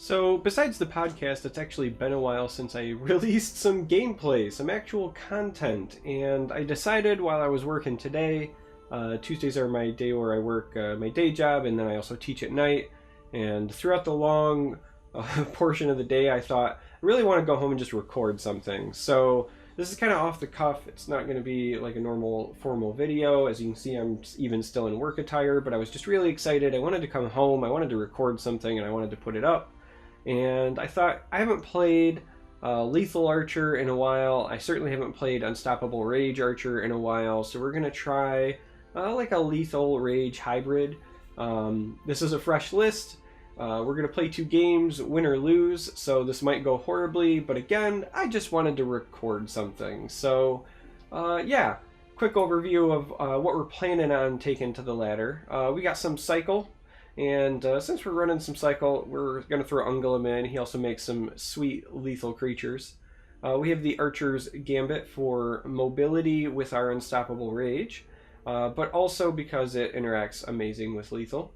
So, besides the podcast, it's actually been a while since I released some gameplay, some actual content, and I decided while I was working today, Tuesdays are my day where I work my day job, and then I also teach at night, and throughout the long portion of the day, I thought, I really want to go home and just record something. So, this is kind of off the cuff. It's not going to be like a normal formal video. As you can see, I'm even still in work attire, but I was just really excited. I wanted to come home, I wanted to record something, and I wanted to put it up. And I thought, I haven't played Lethal Archer in a while. I certainly haven't played Unstoppable Rage Archer in a while. So we're going to try like a Lethal Rage hybrid. This is a fresh list. We're going to play 2 games, win or lose. So this might go horribly. But again, I just wanted to record something. So yeah, quick overview of what we're planning on taking to the ladder. We got some Cycle. And since we're running some Cycle, we're going to throw Ungulum in. He also makes some sweet lethal creatures. We have the Archer's Gambit for mobility with our Unstoppable Rage, but also because it interacts amazing with lethal.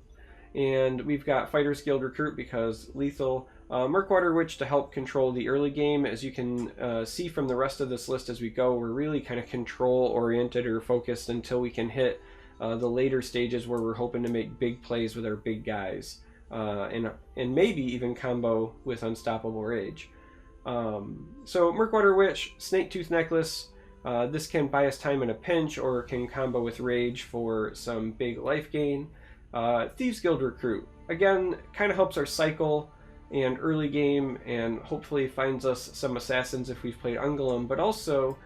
And we've got Fighter's Guild Recruit because lethal. Murkwater Witch to help control the early game. As you can see from the rest of this list as we go, we're really kind of control-oriented or focused until we can hit the later stages where we're hoping to make big plays with our big guys, and maybe even combo with Unstoppable Rage. So Murkwater Witch, Snake Tooth Necklace, this can buy us time in a pinch or can combo with Rage for some big life gain. Thieves Guild Recruit, again, kind of helps our cycle and early game and hopefully finds us some assassins if we've played Ungulum, but also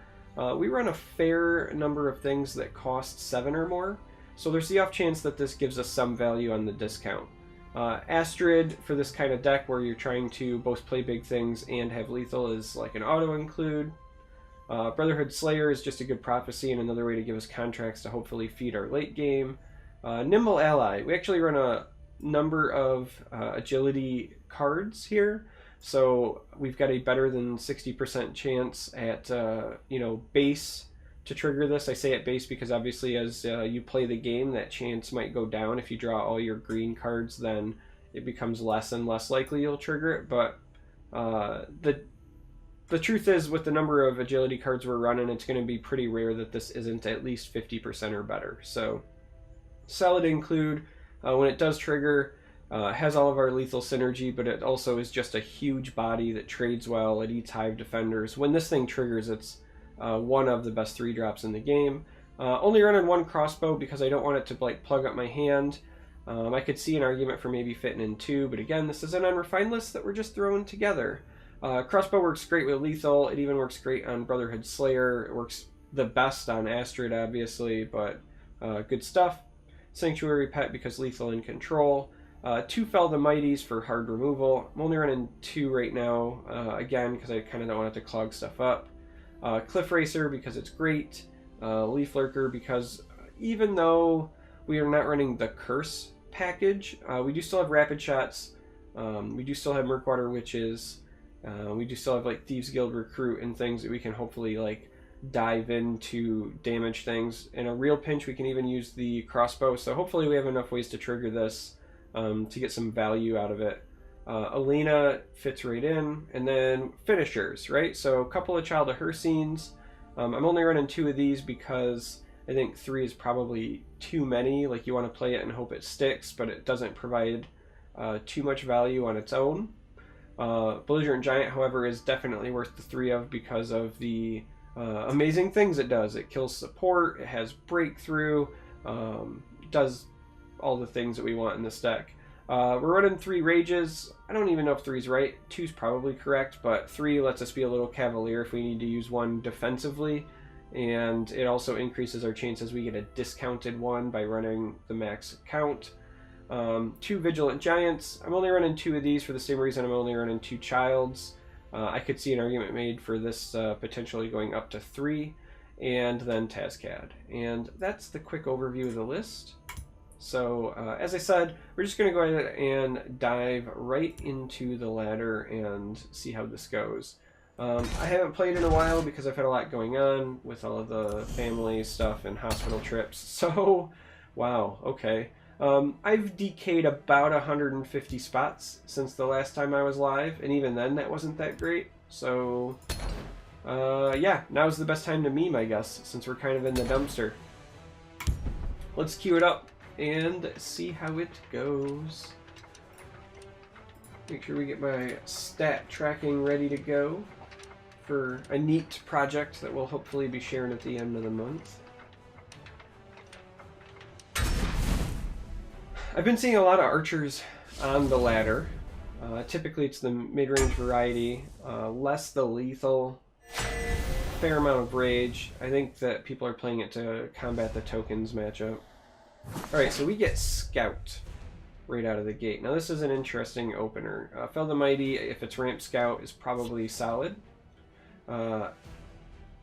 we run a fair number of things that cost 7 or more, so there's the off chance that this gives us some value on the discount. Astrid, for this kind of deck where you're trying to both play big things and have lethal, is like an auto include. Brotherhood Slayer is just a good prophecy and another way to give us contracts to hopefully feed our late game. Nimble Ally, we actually run a number of agility cards here. So we've got a better than 60% chance at, base to trigger this. I say at base because obviously as you play the game, that chance might go down. If you draw all your green cards, then it becomes less and less likely you'll trigger it. But the truth is, with the number of agility cards we're running, it's going to be pretty rare that this isn't at least 50% or better. So solid include, when it does trigger, has all of our lethal synergy, but it also is just a huge body that trades well. It eats Hive Defenders. When this thing triggers, it's one of the best 3 drops in the game. Only running 1 crossbow because I don't want it to like plug up my hand. I could see an argument for maybe fitting in 2, but again, this is an unrefined list that we're just throwing together. Crossbow works great with lethal. It even works great on Brotherhood Slayer. It works the best on Astrid, obviously, but good stuff. Sanctuary Pet because lethal and control. 2 Fell the Mighties for hard removal. I'm only running 2 right now, again, because I kind of don't want it to clog stuff up. Cliff Racer because it's great. Leaf Lurker because even though we are not running the Curse package, we do still have Rapid Shots. We do still have Murkwater Witches. We do still have like Thieves Guild Recruit and things that we can hopefully like dive into damage things. In a real pinch, we can even use the crossbow. So hopefully we have enough ways to trigger this to get some value out of it. Alina fits right in, and then finishers, right? So a couple of Child of Her scenes. I'm only running 2 of these because I think 3 is probably too many. Like, you want to play it and hope it sticks, but it doesn't provide too much value on its own. Belligerent Giant, however, is definitely worth the 3 of because of the amazing things it does. It kills support, it has breakthrough, does all the things that we want in this deck. We're running 3 Rages. I don't even know if 3's right. 2's probably correct, but 3 lets us be a little cavalier if we need to use 1 defensively, and it also increases our chances we get a discounted 1 by running the max count. 2 Vigilant Giants. I'm only running 2 of these for the same reason I'm only running 2 Childs. I could see an argument made for this potentially going up to 3, and then Tazcad. And that's the quick overview of the list. So, as I said, we're just going to go ahead and dive right into the ladder and see how this goes. I haven't played in a while because I've had a lot going on with all of the family stuff and hospital trips. So, wow, okay. I've decayed about 150 spots since the last time I was live, and even then that wasn't that great. So, yeah, now's the best time to meme, I guess, since we're kind of in the dumpster. Let's queue it up and see how it goes. Make sure we get my stat tracking ready to go for a neat project that we'll hopefully be sharing at the end of the month. I've been seeing a lot of archers on the ladder. Typically it's the mid-range variety, less the lethal, fair amount of rage. I think that people are playing it to combat the tokens matchup. Alright, so we get Scout right out of the gate. Now this is an interesting opener. Fel the Mighty, if it's ramp Scout, is probably solid.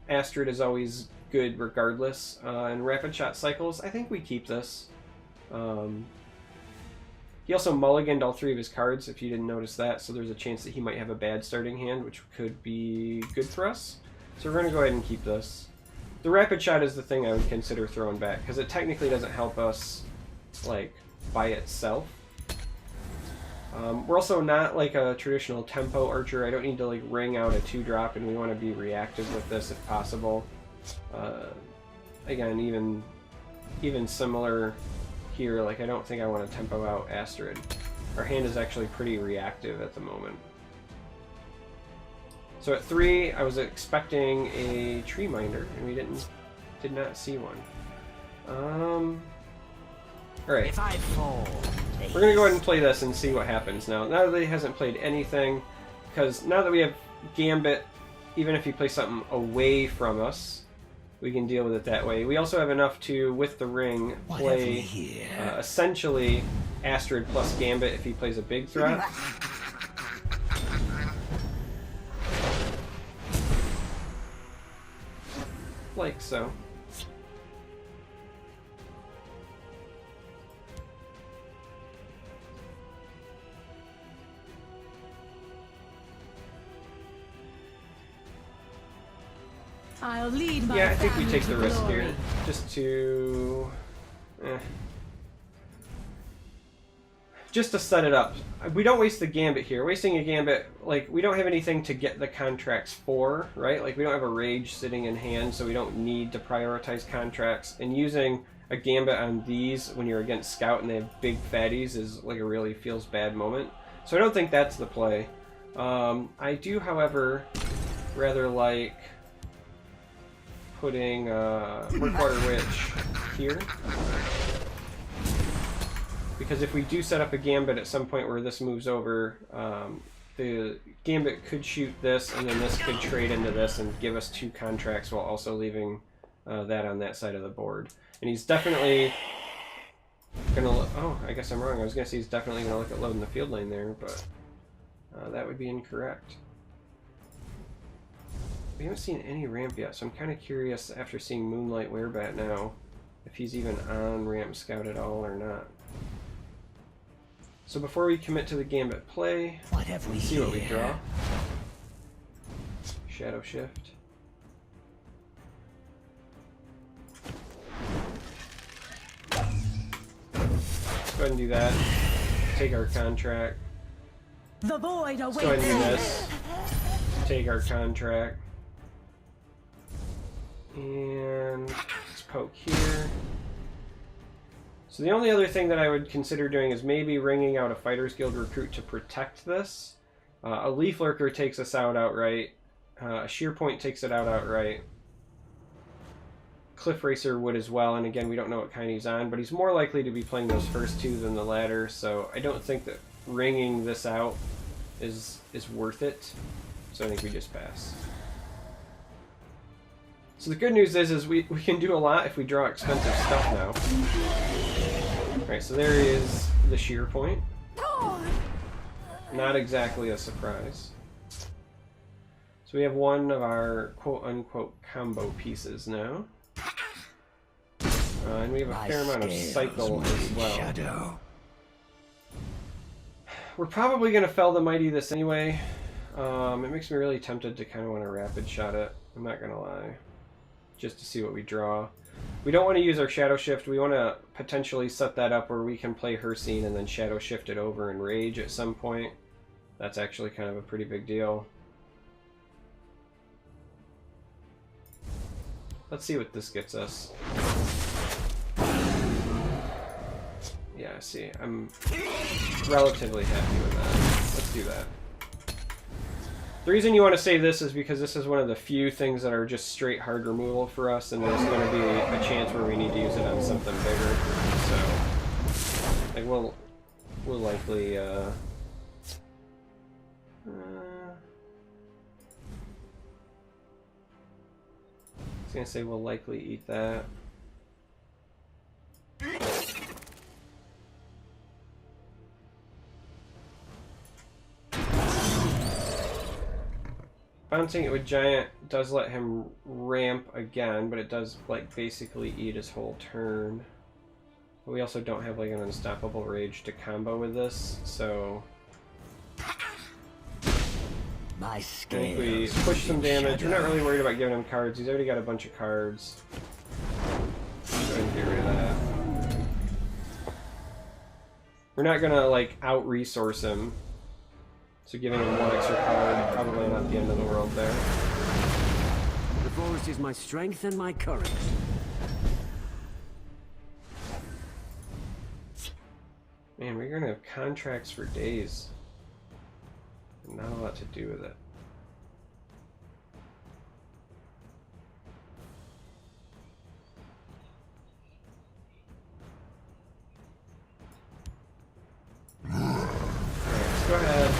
Astrid is always good regardless. And Rapid Shot Cycles, I think we keep this. He also mulliganed all 3 of his cards, if you didn't notice that, so there's a chance that he might have a bad starting hand, which could be good for us. So we're going to go ahead and keep this. The Rapid Shot is the thing I would consider throwing back, because it technically doesn't help us, like, by itself. We're also not like a traditional tempo archer. I don't need to like ring out a 2-drop, and we want to be reactive with this if possible. Again, even similar here, like I don't think I want to tempo out Astrid. Our hand is actually pretty reactive at the moment. So at 3, I was expecting a Tree Minder, and we did not see one. Alright. If I fall, we're gonna go ahead and play this and see what happens now. Now that he hasn't played anything, because now that we have Gambit, even if he plays something away from us, we can deal with it that way. We also have enough to, with the ring, play essentially Astrid plus Gambit if he plays a big threat. Like so. I'll lead my Yeah, I think we family take the to risk glory. here, just to just to set it up. We don't waste the Gambit here. Wasting a Gambit, like, we don't have anything to get the contracts for, right? Like, we don't have a Rage sitting in hand, so we don't need to prioritize contracts. And using a Gambit on these when you're against Scout and they have big fatties is like a really feels bad moment. So I don't think that's the play. I do, however, rather like putting Murkwater Witch here. Because if we do set up a Gambit at some point where this moves over, the Gambit could shoot this, and then this could trade into this and give us 2 contracts while also leaving that on that side of the board. And he's definitely gonna oh, I guess I'm wrong. I was gonna say he's definitely gonna look at loading the field lane there, but that would be incorrect. We haven't seen any ramp yet, so I'm kind of curious after seeing Moonlight Werebat now if he's even on ramp Scout at all or not. So before we commit to the Gambit play, let's see what we draw. Shadow Shift. Let's go ahead and do that. Take our contract. The void Let's go ahead and do this. Take our contract. And let's poke here. So the only other thing that I would consider doing is maybe ringing out a Fighters Guild recruit to protect this. A Leaf Lurker takes us out outright. A Sheer Point takes it out outright. Cliff Racer would as well, and again, we don't know what kind he's on, but he's more likely to be playing those first 2 than the latter, so I don't think that ringing this out is worth it. So I think we just pass. So the good news is we can do a lot if we draw expensive stuff now. Alright, so there is the Sheer Point. Not exactly a surprise. So we have one of our quote-unquote combo pieces now. And we have a fair amount of cycle as well. We're probably going to Fel the Mighty this anyway. It makes me really tempted to kind of want to rapid shot it. I'm not going to lie. Just to see what we draw. We don't want to use our Shadow Shift. We want to potentially set that up where we can play her scene and then Shadow Shift it over and Rage at some point. That's actually kind of a pretty big deal. Let's see what this gets us. Yeah, see, I'm relatively happy with that. Let's do that. The reason you want to save this is because this is one of the few things that are just straight hard removal for us, and there's going to be a chance where we need to use it on something bigger. So, like, we'll likely, I was going to say we'll likely eat that. Bouncing it with Giant does let him ramp again, but it does, like, basically eat his whole turn. But we also don't have, like, an Unstoppable Rage to combo with this, so... I think we push some damage. We're not really worried about giving him cards. He's already got a bunch of cards. Go ahead and get rid of that. We're not gonna, like, out-resource him. So giving him one extra card, probably not the end of the world there. The forest is my strength and my courage. Man, we're gonna have contracts for days. And not a lot to do with it. Alright, let's go ahead.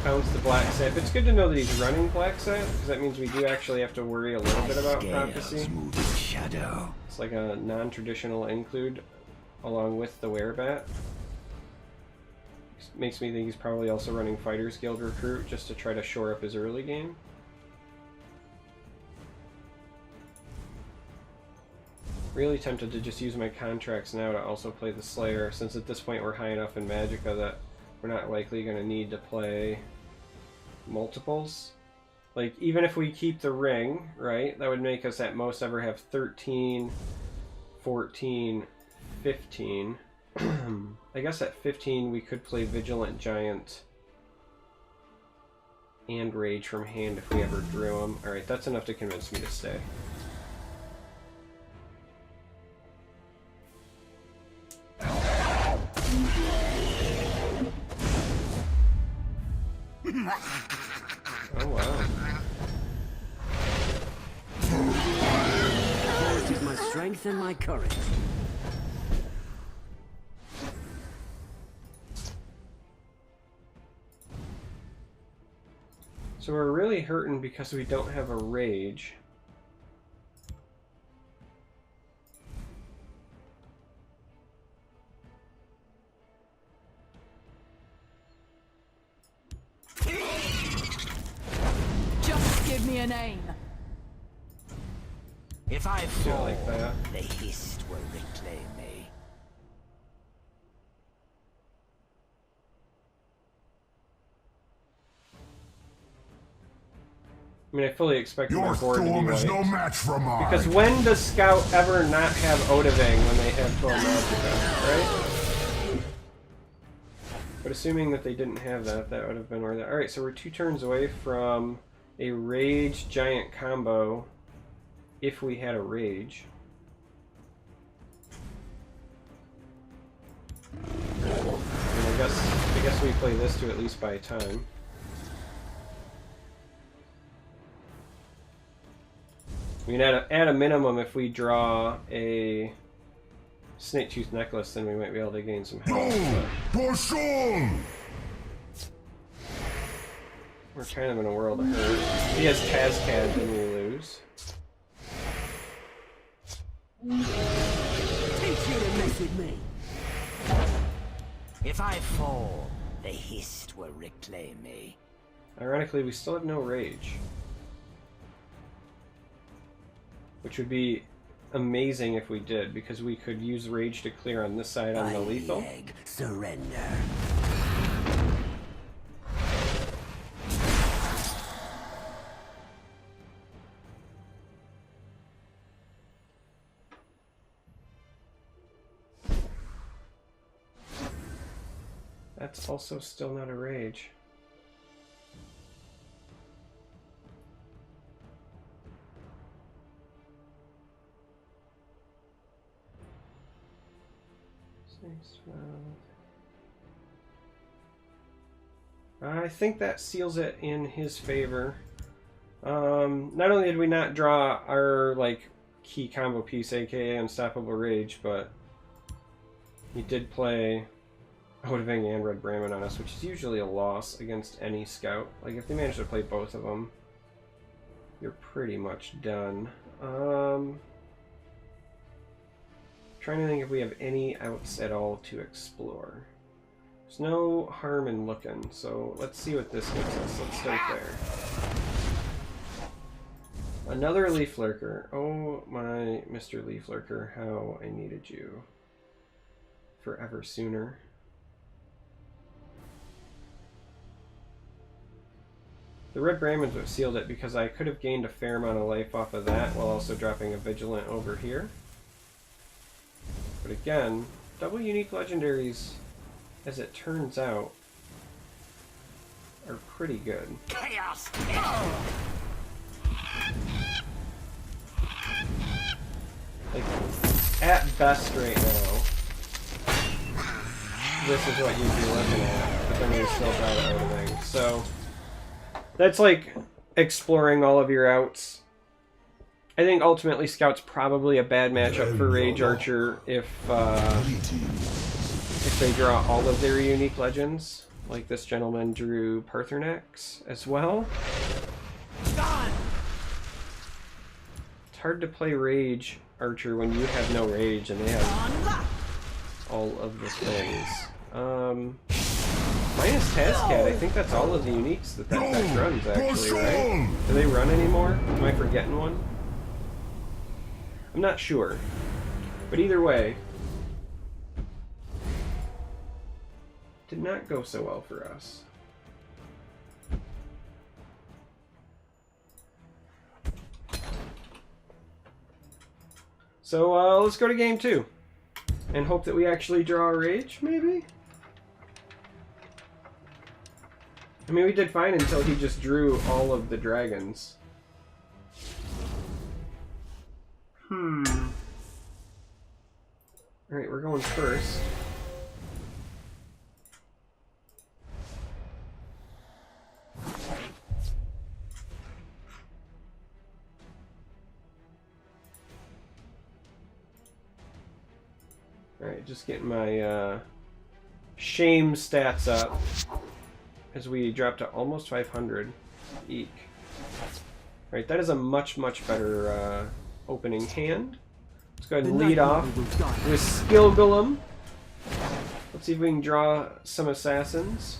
Bounce the Black Sap. It's good to know that he's running Black Sap, because that means we do actually have to worry a little bit about Prophecy. Shadow. It's like a non-traditional include along with the Werebat. Makes me think he's probably also running Fighters Guild Recruit just to try to shore up his early game. Really tempted to just use my contracts now to also play the Slayer, since at this point we're high enough in Magicka that we're not likely going to need to play multiples. Like, even if we keep the ring, right, that would make us at most ever have 13, 14, 15. I guess at 15 we could play Vigilant Giant and Rage from hand if we ever drew them. Alright, that's enough to convince me to stay. Oh wow. Forest is my strength and my courage. So we're really hurting because we don't have a Rage. Just give me a name. If I fall, like that. the hist will reclaim me. I mean, I fully expect my Your board to be storm is white. no match for mine. Because when does Scout ever not have Odavang when they have 12 Magicka, right? But assuming that they didn't have that, that would have been where that... Alright, so we're 2 turns away from a Rage Giant combo if we had a Rage. And I guess we play this to at least buy time. I mean, at a minimum, if we draw a Snake Tooth Necklace, then we might be able to gain some health. Poisson! We're kind of in a world of hurt. If he has Tazcad, then we lose. Teach you to mess with me. If I fall, the hist will reclaim me. Ironically, we still have no Rage. Which would be amazing if we did, because we could use Rage to clear on this side on the lethal. Surrender. That's also still not a rage. I think that seals it in his favor. Not only did we not draw our like key combo piece, aka Unstoppable Rage, but he did play Odivang and Red Brahmin on us, which is usually a loss against any scout. Like if they manage to play both of them, you're pretty much done. Trying to think if we have any outs at all to explore. There's no harm in looking, so let's see what this gets us. Let's start there. Another Leaf Lurker. Oh my Mr. Leaf Lurker, how I needed you forever sooner. The Red Brahmins would have sealed it because I could have gained a fair amount of life off of that while also dropping a Vigilant over here. But again, double unique legendaries, as it turns out, are pretty good. Chaos! Like, at best right now, this is what you'd be looking at, but then we still got it out of things. So, that's like exploring all of your outs. I think ultimately Scout's probably a bad matchup for Rage Archer if they draw all of their unique legends. Like this gentleman drew Parthenax as well. It's hard to play Rage Archer when you have no rage and they have all of the things. Minus Tazcat, I think that's all of the uniques that deck runs actually, right? Do they run anymore? Am I forgetting one? I'm not sure. But either way, did not go so well for us. So let's go to game 2 and hope that we actually draw a rage, maybe? I mean, we did fine until he just drew all of the dragons. Alright, we're going first. Alright, just getting my shame stats up as we drop to almost 500. Eek. Right, that is a much, much better opening hand. Let's go ahead and lead off with Skill Golem. Let's see if we can draw some assassins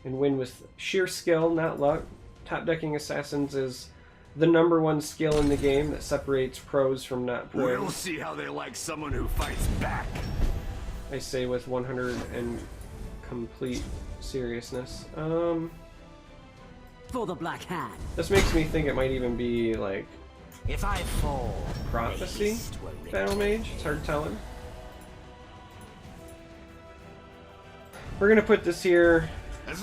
and win with sheer skill, not luck. Top decking assassins is the #1 skill in the game that separates pros from not pros. We'll see how they like someone who fights back. I say with 100 and complete seriousness. For the Black Hand. This makes me think it might even be like If I fall, Prophecy Battlemage. It's hard telling. We're gonna put this here,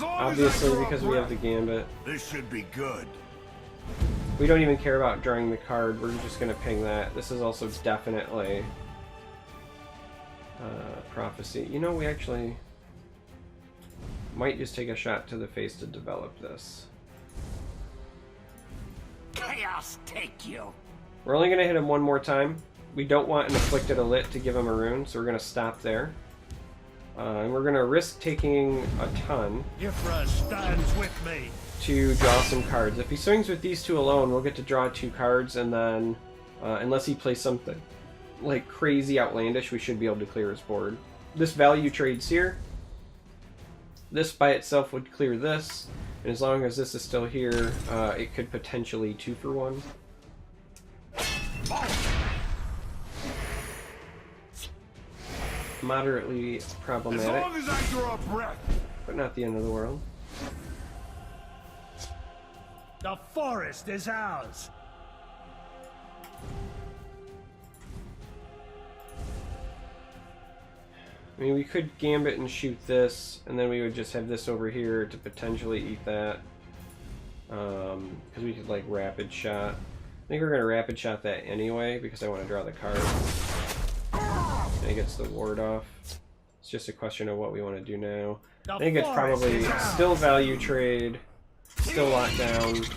obviously, because we have the Gambit. This should be good. We don't even care about drawing the card. We're just gonna ping that. This is also definitely Prophecy. You know, we actually might just take a shot to the face to develop this. Chaos take you. We're only going to hit him one more time. We don't want an Afflicted Elit to give him a rune, so we're going to stop there. And we're going to risk taking a ton Yfra stands with me to draw some cards. If he swings with these two alone, we'll get to draw 2 cards, and then, unless he plays something like crazy outlandish, we should be able to clear his board. This value trades here. This by itself would clear this. And as long as this is still here, it could potentially 2-for-1. Moderately problematic. As long as I draw a breath. But not the end of the world. the forest is ours. I mean, we could gambit and shoot this, and then we would just have this over here to potentially eat that. Because we could, like, rapid shot. I think we're going to rapid shot that anyway, because I want to draw the card. And it gets the ward off. It's just a question of what we want to do now. I think it's probably still value trade, still lockdown.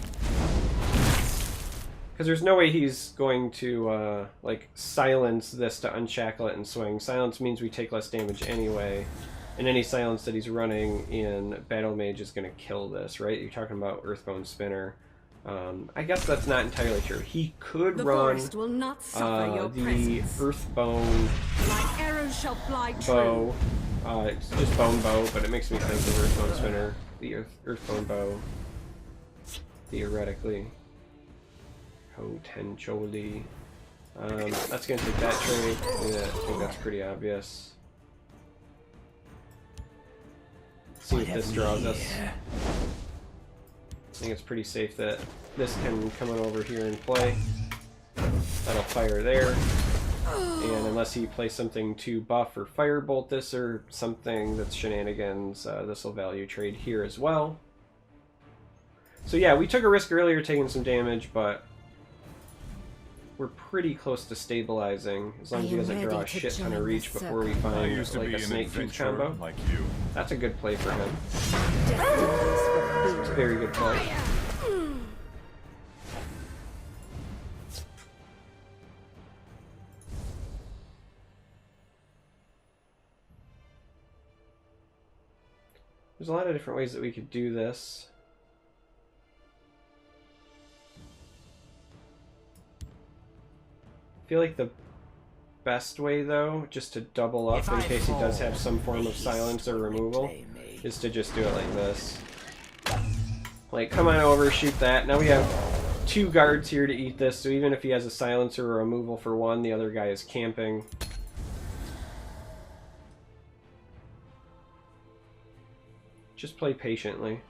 Because there's no way he's going to, like, silence this to unshackle it and swing. Silence means we take less damage anyway. And any silence that he's running in Battlemage is going to kill this, right? You're talking about Earthbone Spinner. I guess that's not entirely true. He could run will not suffer your the presence. Earthbone My arrows shall fly bow. true. It's just Bone Bow, but it makes me think of Earthbone Spinner. The Earthbone Bow. Theoretically. Potentially. That's going to take that trade. Yeah, I think that's pretty obvious. See what this draws us. I think it's pretty safe that this can come on over here and play. That'll fire there. And unless he plays something to buff or firebolt this or something that's shenanigans, this will value trade here as well. So yeah, we took a risk earlier taking some damage, but we're pretty close to stabilizing, as long as he doesn't draw a shit ton of reach before we find like a snake tooth combo. like you. That's a good play for him. It's a very good play. There's a lot of different ways that we could do this. I feel like the best way, though, just to double up in case he does have some form of silence or removal, is to just do it like this. Like, come on over, shoot that. Now we have 2 guards here to eat this, so even if he has a silencer or removal for one, the other guy is camping. Just play patiently.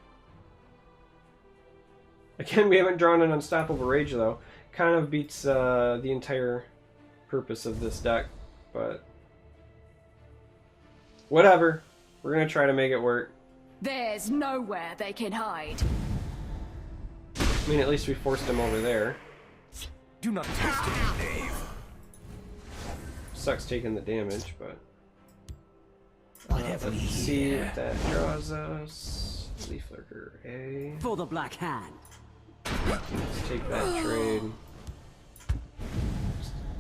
Again, we haven't drawn an Unstoppable Rage, though. Kind of beats the entire purpose of this deck, but whatever. We're going to try to make it work. There's nowhere they can hide. I mean, at least we forced him over there. Do not test it, Dave. Sucks taking the damage, but let's see what that draws us. Leaf Lurker A. For the Black Hand. Let's take that trade.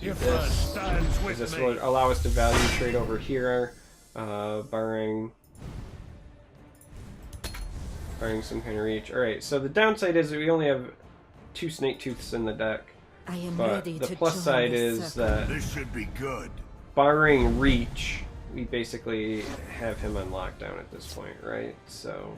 Your first stands with This me. will allow us to value trade over here, barring some kind of reach. Alright, so the downside is that we only have 2 Snake Tooths in the deck. I am But ready the to plus join side the is circle. that, This should be good. barring reach, we basically have him on lockdown at this point, right? So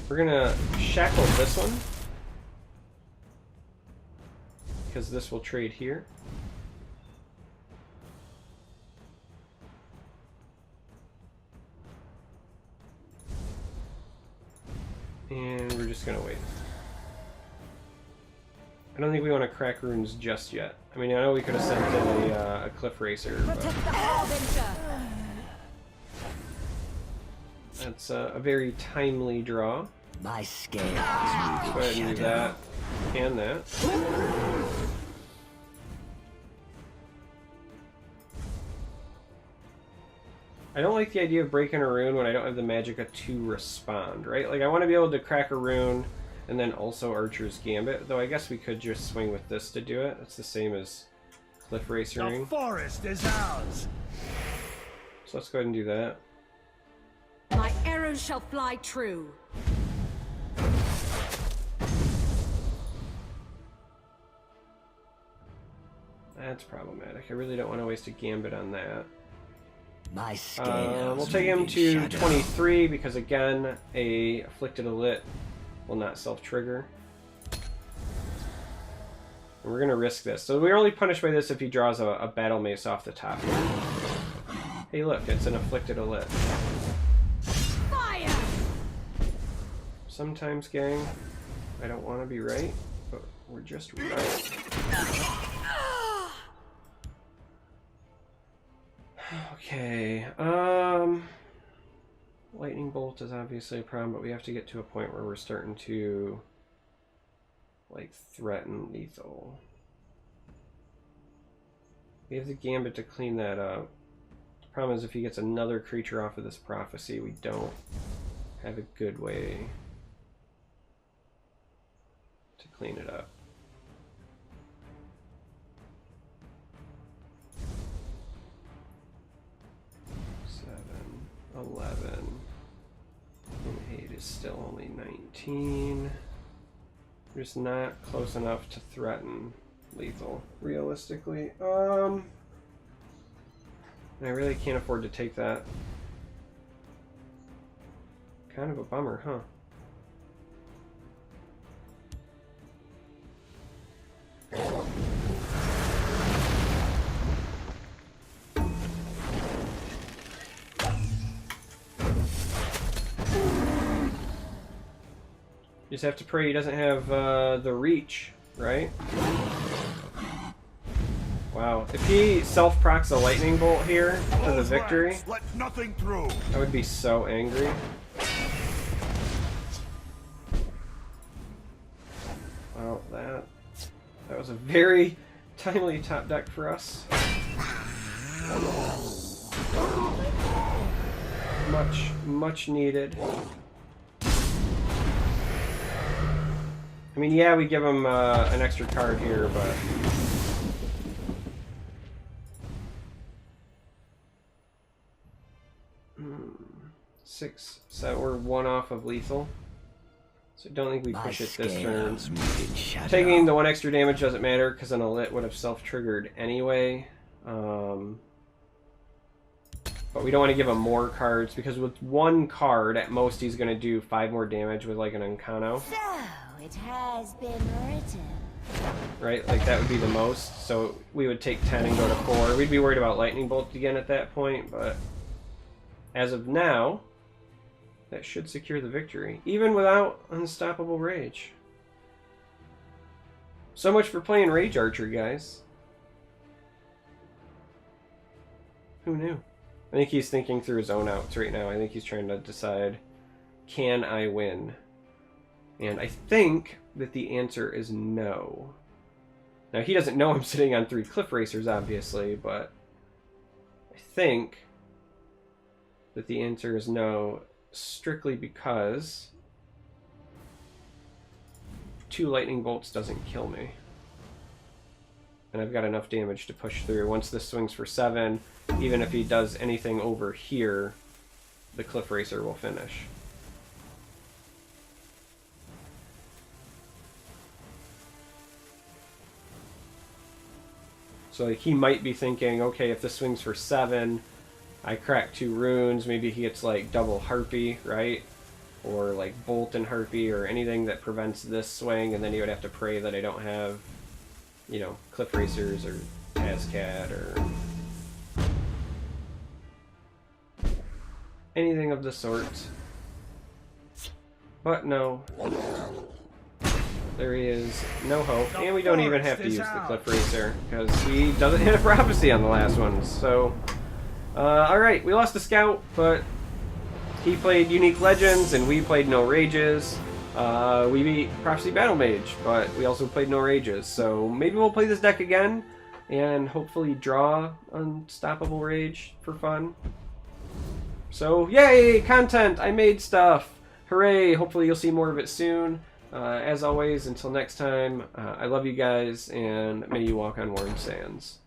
we're gonna shackle this one, because this will trade here. And we're just gonna wait. I don't think we want to crack runes just yet. I mean, I know we could have sent in a Cliff Racer, but Protect the Harbinger. that's a very timely draw. My scales Go ahead and do that and that. I don't like the idea of breaking a rune when I don't have the Magicka to respond, right? Like, I want to be able to crack a rune and then also Archer's Gambit, though I guess we could just swing with this to do it. It's the same as Cliff The Racering. forest is ours. So let's go ahead and do that. My arrows shall fly true. That's problematic. I really don't want to waste a Gambit on that. My scales We'll take him to 23 because, again, a Afflicted Elite will not self-trigger. And we're going to risk this. So we're only punished by this if he draws a battle mace off the top. Hey, look, it's an afflicted elite. Fire! Sometimes, gang, I don't want to be right, but we're just right. Okay, lightning bolt is obviously a problem, but we have to get to a point where we're starting to, like, threaten lethal. We have the gambit to clean that up. The problem is if he gets another creature off of this prophecy, we don't have a good way to clean it up. Seven, 11, and 8 is still only 19. We're just not close enough to threaten lethal, realistically. I really can't afford to take that. Kind of a bummer, huh? You just have to pray he doesn't have the reach, right? Wow. If he self-procs a lightning bolt here for the victory, Let nothing through. I would be so angry. Well, that was a very timely top deck for us. Much needed. I mean, yeah, we give him an extra card here, but... Six, so we're one off of lethal. So I don't think we push it this turn. Taking the one extra damage doesn't matter, because an elite would have self-triggered anyway. But we don't want to give him more cards, because with one card, at most he's going to do 5 more damage with like an Encano. So, it has been written. Right, like that would be the most. So we would take 10 and go to 4. We'd be worried about Lightning Bolt again at that point, but as of now, that should secure the victory, even without Unstoppable Rage. So much for playing Rage Archer, guys. Who knew? I think he's thinking through his own outs right now. I think he's trying to decide, can I win? And I think that the answer is no. Now, he doesn't know I'm sitting on 3 Cliff Racers, obviously, but I think that the answer is no, strictly because 2 lightning bolts doesn't kill me. And I've got enough damage to push through. Once this swings for 7, even if he does anything over here, the Cliff Racer will finish. So like, he might be thinking, okay, if this swings for 7, I crack 2 runes, maybe he gets like double Harpy, right? Or like Bolt and Harpy, or anything that prevents this swing, and then he would have to pray that I don't have, you know, Cliff Racers or Tazcat or anything of the sort. But no. There he is. No hope. And we don't even have to use the Cliff Racer, because he doesn't hit a prophecy on the last one. So, alright, we lost the scout, but he played Unique Legends, and we played No Rages. We beat Prophecy Battlemage, but we also played No Rages. So maybe we'll play this deck again, and hopefully draw Unstoppable Rage for fun. So, yay! Content! I made stuff! Hooray! Hopefully you'll see more of it soon. As always, until next time, I love you guys, and may you walk on warm sands.